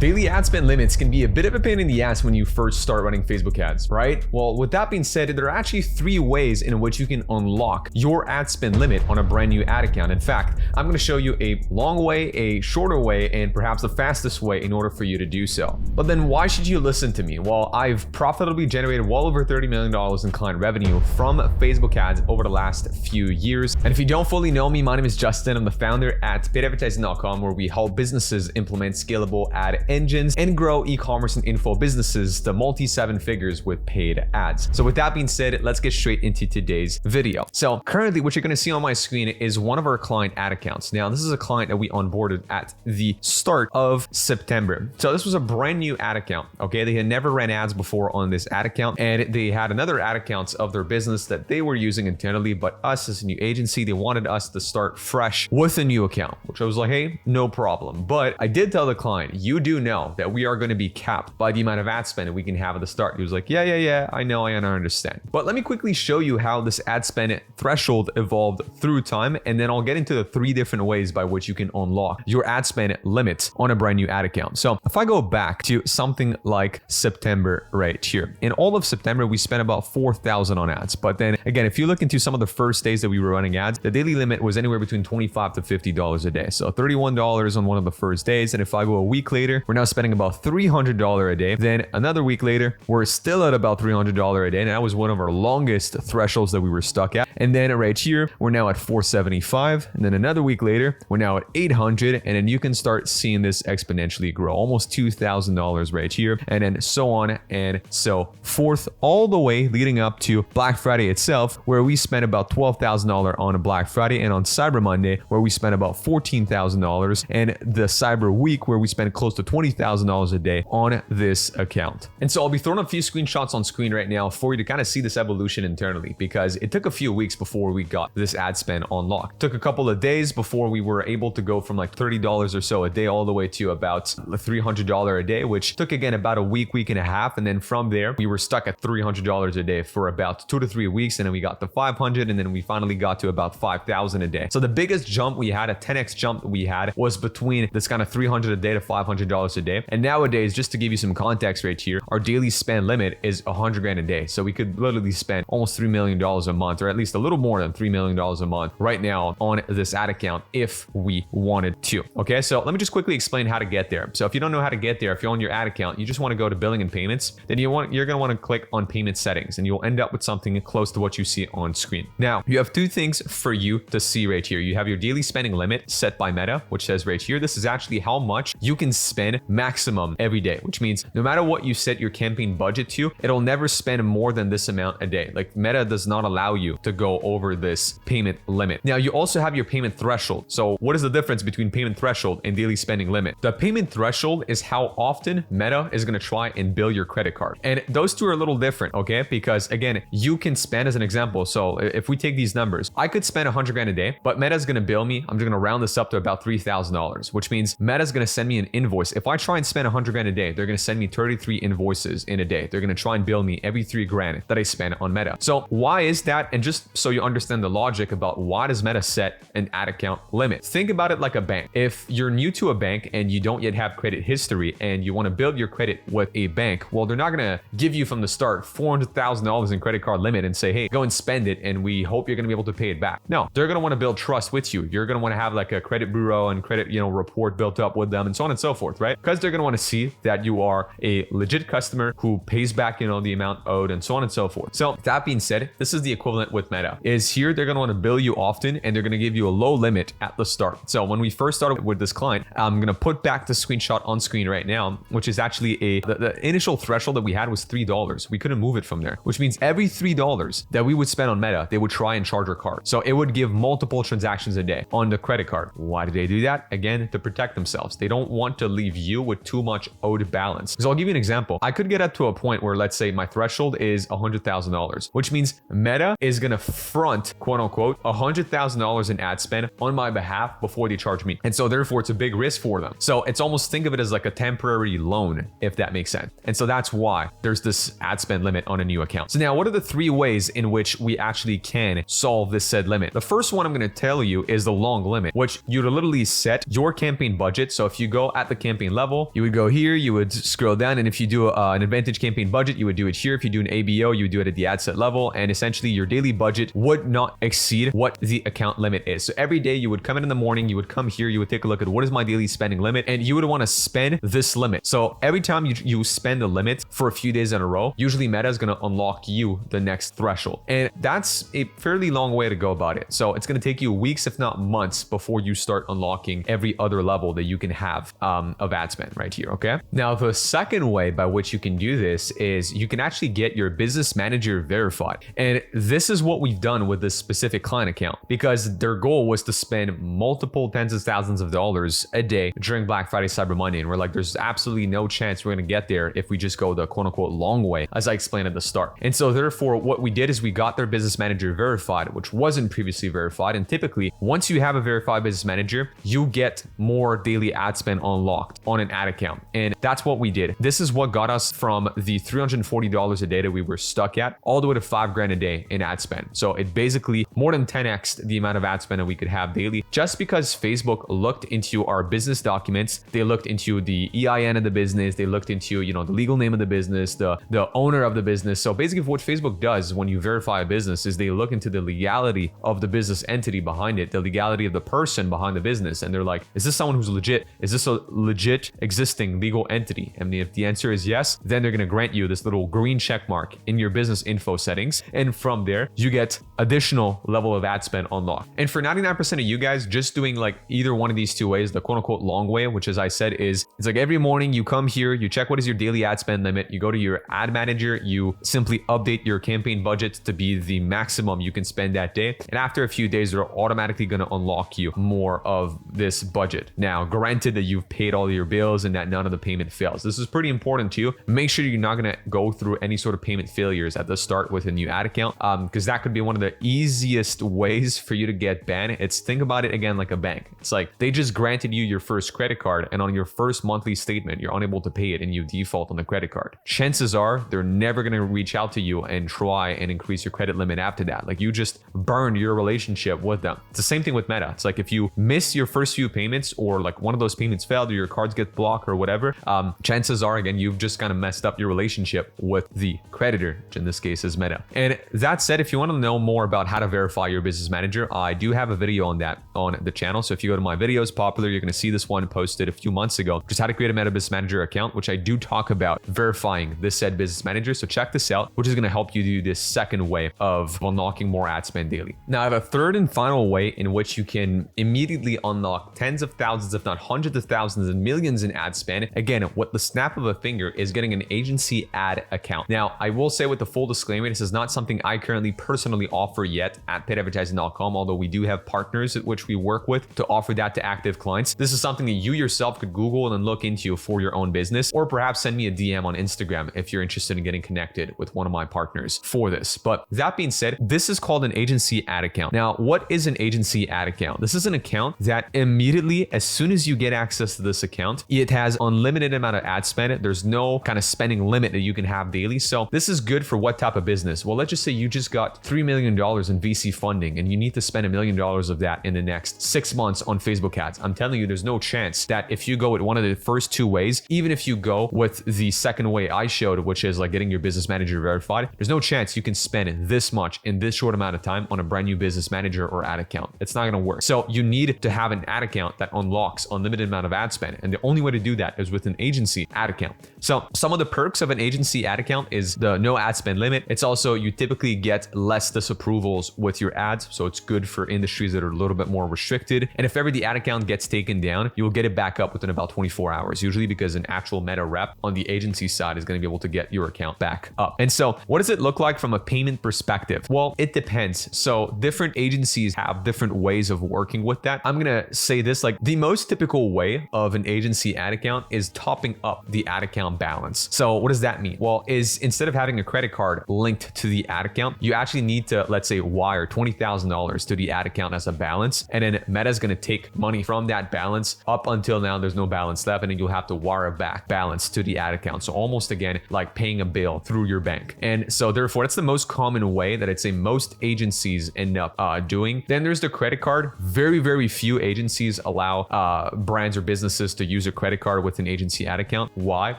Daily ad spend limits can be a bit of a pain in the ass when you first start running Facebook ads, right? Well, with that being said, there are actually 3 ways in which you can unlock your ad spend limit on a brand new ad account. In fact, I'm going to show you a long way, a shorter way, and perhaps the fastest way in order for you to do so. But then why should you listen to me? Well, I've profitably generated well over $30 million in client revenue from Facebook ads over the last few years. And if you don't fully know me, my name is Justin. I'm the founder at pitadvertising.com, where we help businesses implement scalable ad engines and grow e-commerce and info businesses to multi-7 figures with paid ads. So with that being said, let's get straight into today's video. So currently what you're going to see on my screen is one of our client ad accounts. Now, this is a client that we onboarded at the start of September. So this was a brand new ad account. Okay. They had never ran ads before on this ad account, and they had another ad accounts of their business that they were using internally, but us as a new agency, they wanted us to start fresh with a new account, which I was like, hey, no problem. But I did tell the client, you do know that we are going to be capped by the amount of ad spend that we can have at the start. He was like, yeah, I know, I understand. But let me quickly show you how this ad spend threshold evolved through time, and then I'll get into the 3 different ways by which you can unlock your ad spend limits on a brand new ad account. So if I go back to something like September right here, in all of September, we spent about $4,000 on ads. But then again, if you look into some of the first days that we were running ads, the daily limit was anywhere between $25 to $50 a day. So $31 on one of the first days. And if I go a week later, we're now spending about $300 a day. Then another week later, we're still at about $300 a day. And that was one of our longest thresholds that we were stuck at. And then right here, we're now at $475. And then another week later, we're now at $800. And then you can start seeing this exponentially grow, almost $2,000 right here. And then so on and so forth, all the way leading up to Black Friday itself, where we spent about $12,000 on a Black Friday, and on Cyber Monday, where we spent about $14,000, and the Cyber Week, where we spent close to $20,000 a day on this account. And so I'll be throwing a few screenshots on screen right now for you to kind of see this evolution internally, because it took a few weeks before we got this ad spend unlocked. It took a couple of days before we were able to go from like $30 or so a day all the way to about $300 a day, which took again about a week and a half. And then from there, we were stuck at $300 a day for about 2 to 3 weeks. And then we got to 500, and then we finally got to about 5,000 a day. So the biggest jump we had, a 10x jump that we had, was between this kind of $300 a day to $500 a day. And nowadays, just to give you some context right here, our daily spend limit is $100,000 a day. So we could literally spend almost $3 million a month, or at least a little more than $3 million a month right now on this ad account if we wanted to. Okay, so let me just quickly explain how to get there. So if you don't know how to get there, if you're on your ad account, you just want to go to billing and payments, then you're going to want to click on payment settings, and you'll end up with something close to what you see on screen. Now, you have 2 things for you to see right here. You have your daily spending limit set by Meta, which says right here, this is actually how much you can spend maximum every day, which means no matter what you set your campaign budget to, it'll never spend more than this amount a day. Like, Meta does not allow you to go over this payment limit. Now, you also have your payment threshold. So what is the difference between payment threshold and daily spending limit? The payment threshold is how often Meta is going to try and bill your credit card. And those two are a little different, okay? Because again, you can spend, as an example, so if we take these numbers, I could spend $100,000 a day, but Meta's going to bill me, I'm just going to round this up to about $3,000, which means Meta's going to send me an invoice. If I try and spend $100,000 a day, they're going to send me 33 invoices in a day. They're going to try and bill me every $3,000 that I spend on Meta. So why is that? And just so you understand the logic about why does Meta set an ad account limit? Think about it like a bank. If you're new to a bank and you don't yet have credit history and you want to build your credit with a bank, well, they're not going to give you from the start $400,000 in credit card limit and say, hey, go and spend it, and we hope you're going to be able to pay it back. No, they're going to want to build trust with you. You're going to want to have like a credit bureau and credit, report built up with them, and so on and so forth, right? Because they're going to want to see that you are a legit customer who pays back, the amount owed, and so on and so forth. So that being said, this is the equivalent with Meta. Is here they're going to want to bill you often, and they're going to give you a low limit at the start. So when we first started with this client, I'm going to put back the screenshot on screen right now, which is actually the initial threshold that we had was $3. We couldn't move it from there, which means every $3 that we would spend on Meta, they would try and charge our card. So it would give multiple transactions a day on the credit card. Why do they do that? Again, to protect themselves. They don't want to leave you with too much owed balance. So I'll give you an example. I could get up to a point where, let's say my threshold is $100,000, which means Meta is going to front, quote unquote, $100,000 in ad spend on my behalf before they charge me. And so therefore it's a big risk for them. So it's almost, think of it as like a temporary loan, if that makes sense. And so that's why there's this ad spend limit on a new account. So now, what are the 3 ways in which we actually can solve this said limit? The first one I'm going to tell you is the long limit, which you literally set your campaign budget. So if you go at the campaign level, you would go here, you would scroll down, and if you do an advantage campaign budget, you would do it here. If you do an ABO, you would do it at the ad set level, and essentially your daily budget would not exceed what the account limit is. So every day you would come in the morning, you would come here, you would take a look at what is my daily spending limit, and you would want to spend this limit. So every time you spend the limit for a few days in a row, usually Meta is going to unlock you the next threshold. And that's a fairly long way to go about it. So it's going to take you weeks, if not months, before you start unlocking every other level that you can have of ad spend right here, okay? Now, the second way by which you can do this is you can actually get your business manager verified. And this is what we've done with this specific client account, because their goal was to spend multiple tens of thousands of dollars a day during Black Friday, Cyber Monday. And we're like, there's absolutely no chance we're going to get there if we just go the quote unquote long way, as I explained at the start. And so therefore, what we did is we got their business manager verified, which wasn't previously verified. And typically, once you have a verified business manager, you get more daily ad spend unlocked on an ad account. And that's what we did. This is what got us from the $340 a day that we were stuck at all the way to $5,000 a day in ad spend. So it basically more than 10x the amount of ad spend that we could have daily, just because Facebook looked into our business documents. They looked into the EIN of the business. They looked into, the legal name of the business, the owner of the business. So basically what Facebook does when you verify a business is they look into the legality of the business entity behind it, the legality of the person behind the business. And they're like, is this someone who's legit? Is this a legit existing legal entity? And if the answer is yes, then they're going to grant you this little green check mark in your business info settings. And from there, you get additional level of ad spend unlocked. And for 99% of you guys, just doing like either one of these two ways, the quote unquote long way, which as I said is, it's like every morning you come here, you check what is your daily ad spend limit, you go to your ad manager, you simply update your campaign budget to be the maximum you can spend that day. And after a few days, they're automatically going to unlock you more of this budget. Now, granted that you've paid all your bills and that none of the payment fails. This is pretty important to you. Make sure you're not going to go through any sort of payment failures at the start with a new ad account, because that could be one of the easiest ways for you to get banned. Think about it again like a bank. It's like they just granted you your first credit card, and on your first monthly statement, you're unable to pay it and you default on the credit card. Chances are they're never going to reach out to you and try and increase your credit limit after that. Like you just burned your relationship with them. It's the same thing with Meta. It's like if you miss your first few payments, or like one of those payments failed, or your cards get blocked or whatever, chances are, again, you've just kind of messed up your relationship with the creditor, which in this case is Meta. And that said, if you want to know more about how to verify your business manager, I do have a video on that on the channel. So if you go to my videos, popular, you're going to see this one posted a few months ago, just how to create a Meta Business Manager account, which I do talk about verifying this said business manager. So check this out, which is going to help you do this second way of unlocking more ad spend daily. Now I have a third and final way in which you can immediately unlock tens of thousands, if not hundreds of thousands and millions in ad spend. Again, what the snap of a finger is getting an agency ad account. Now, I will say with the full disclaimer, this is not something I currently personally offer yet at paidadvertising.com, although we do have partners at which we work with to offer that to active clients. This is something that you yourself could Google and then look into for your own business, or perhaps send me a DM on Instagram if you're interested in getting connected with one of my partners for this. But that being said, this is called an agency ad account. Now, what is an agency ad account? This is an account that immediately, as soon as you get access to this account, it has unlimited amount of ad spend. There's no kind of spending limit that you can have daily. So this is good for what type of business? Well, let's just say you just got $3 million in VC funding and you need to spend $1 million of that in the next 6 months on Facebook ads. I'm telling you, there's no chance that if you go with one of the first two ways, even if you go with the second way I showed, which is like getting your business manager verified, there's no chance you can spend this much in this short amount of time on a brand new business manager or ad account. It's not going to work. So you need to have an ad account that unlocks unlimited amount of ad spend. And the only way to do that is with an agency ad account. So some of the perks of an agency ad account is the no ad spend limit. It's also, you typically get less disapprovals with your ads. So it's good for industries that are a little bit more restricted. And if ever the ad account gets taken down, you will get it back up within about 24 hours, usually because an actual Meta rep on the agency side is going to be able to get your account back up. And so what does it look like from a payment perspective? Well, it depends. So different agencies have different ways of working with that. I'm going to say this, like the most typical way of an agency ad account is topping up the ad account balance. So what does that mean? Well, is instead of having a credit card linked to the ad account, you actually need to, let's say, wire $20,000 to the ad account as a balance. And then Meta is going to take money from that balance up until now there's no balance left. And then you'll have to wire back balance to the ad account. So almost again, like paying a bill through your bank. And so therefore, that's the most common way that I'd say most agencies end up doing. Then there's the credit card. Very, very few agencies allow brands or businesses to use a credit card with an agency ad account. Why?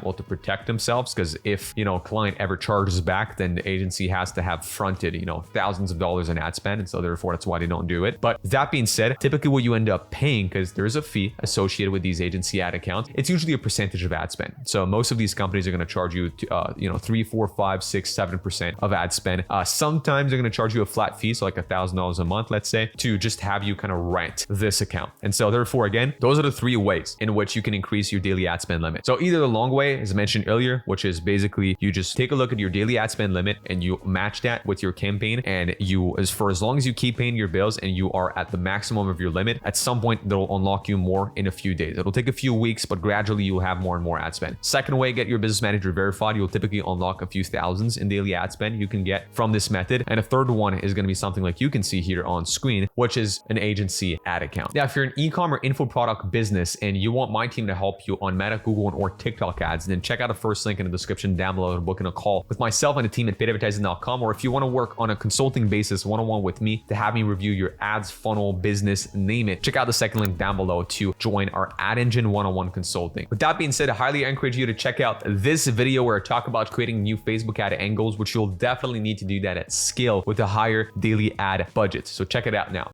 Well, to protect themselves, because if, a client ever charges back, then the agency has to have fronted, thousands of dollars in ad spend. And so therefore, that's why they don't do it. But that being said, typically what you end up paying, because there's a fee associated with these agency ad accounts, it's usually a percentage of ad spend. So most of these companies are going to charge you, 3, 4, 5, 6, 7% of ad spend. Sometimes they're going to charge you a flat fee, so like $1,000 a month, let's say, to just have you kind of rent this account. And so therefore, again, those are the 3 ways in which you can increase your daily ad spend limit. So either the long way, as mentioned earlier, which is basically you just take a look at your daily ad spend limit and you match that with your campaign, and as long as you keep paying your bills and you are at the maximum of your limit, at some point they'll unlock you more in a few days. It'll take a few weeks, but gradually you'll have more and more ad spend. Second way, get your business manager verified. You'll typically unlock a few thousands in daily ad spend you can get from this method. And a third one is going to be something like you can see here on screen, which is an agency ad account. Now, if you're an e-com or info product business and you want my team to help you on Meta, Google, or TikTok ads, then check out the first link in the description down below to book in a call with myself and the team at paidadvertising.com. Or if you want to work on a consulting basis one-on-one with me to have me review your ads, funnel, business, name it, check out the second link down below to join our ad engine one-on-one consulting. With that being said, I highly encourage you to check out this video where I talk about creating new Facebook ad angles, which you'll definitely need to do that at scale with a higher daily ad budget. So check it out now.